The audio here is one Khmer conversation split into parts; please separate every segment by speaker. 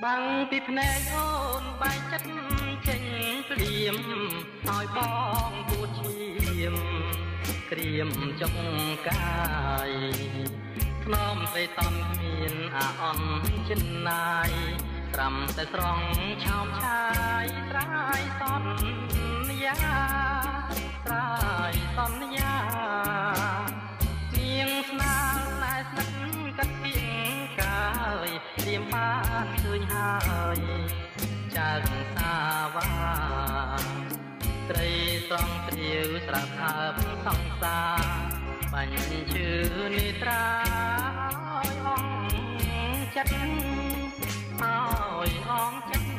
Speaker 1: បាំងពីភ្នែកអូនបែកចិត្តចេញព្រាមឲ្យបងពួតឈាមក្រៀមចុកកាយធ្នមស្រីតំគ្មានអាអន់ចិនណាយត្រាំតែស្រង់ឆោមឆាយត្រាយសន្យាត្រាយសន្យានាងស្នាលណែស្និទ្ធកាត់ពីងកាយព្រាមបានឃើញហើយចាងសាវាត្រីស្រង់ព្រាវស្រាប់ហើបសង្សារបាញ់ជឿនេត្រាឲ្យអងចិត្តឲ្យអងចិត្ត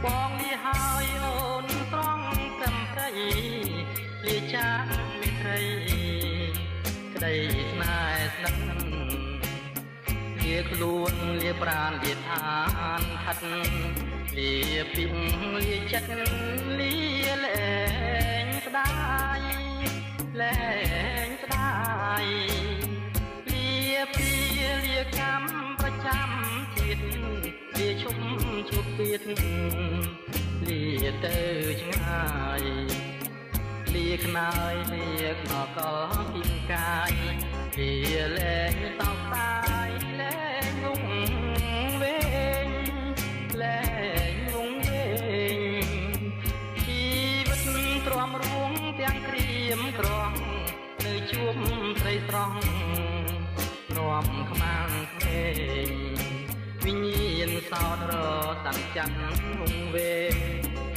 Speaker 1: បងនេះហើយអូនត្រង់កំព្រៃលាចាមិត្តរីក្តីស្នេហ៍ស្និទ្ធលាខ្លួនលាប្រាណលាឋានថាត់លាពីងលាចិត្តលាលែងស្ដាយលែងស្ដាយលាពីលាកម្មប្រចាំជាតិលាឈប់ជួបទៀតលាទៅឆ្ងាយលាខ្នើយលាខ្នកលពីកាយលាលែងតោកតាយលែងងងវែងលែងងងវែងជីវិតទ្រាំរួងទាំងក្រៀមក្រំនៅជួបស្រីស្រស់នាំខ្មាំងក្មេងវិញ្ញាណសោតរតាំងចាំងងវែង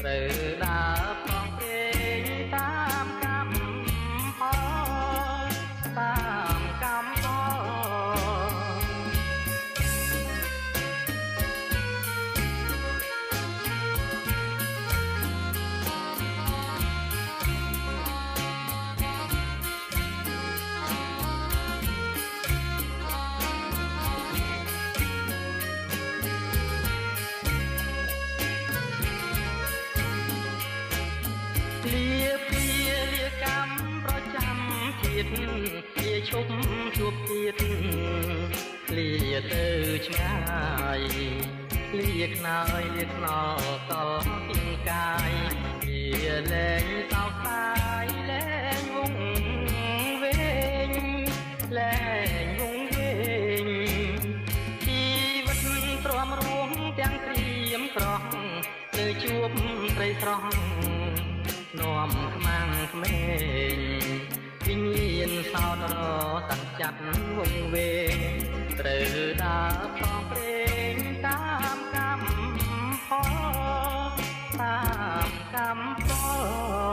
Speaker 1: ត្រូវដើរផងពេងតាមកម្មផលតាមកម្មលាពីលាកម្មប្រចាំជាតិលាឈប់ជួបទៀតលាទៅឆ្ងាយលាខ្នើយលាខ្នល់កលពីកាយលាលែងតោកតាយលែងងងវែងលែងងងវែងជីវិតទ្រាំរួងទាំងក្រៀមក្រោះនៅជួបស្រីស្រស់នាំខ្មាំងក្មេងវិញ្ញាណសោតរតាំងចាត់វងវែងត្រូវដើរផងព្រេងតាមកម្មផលតាមកម្មផល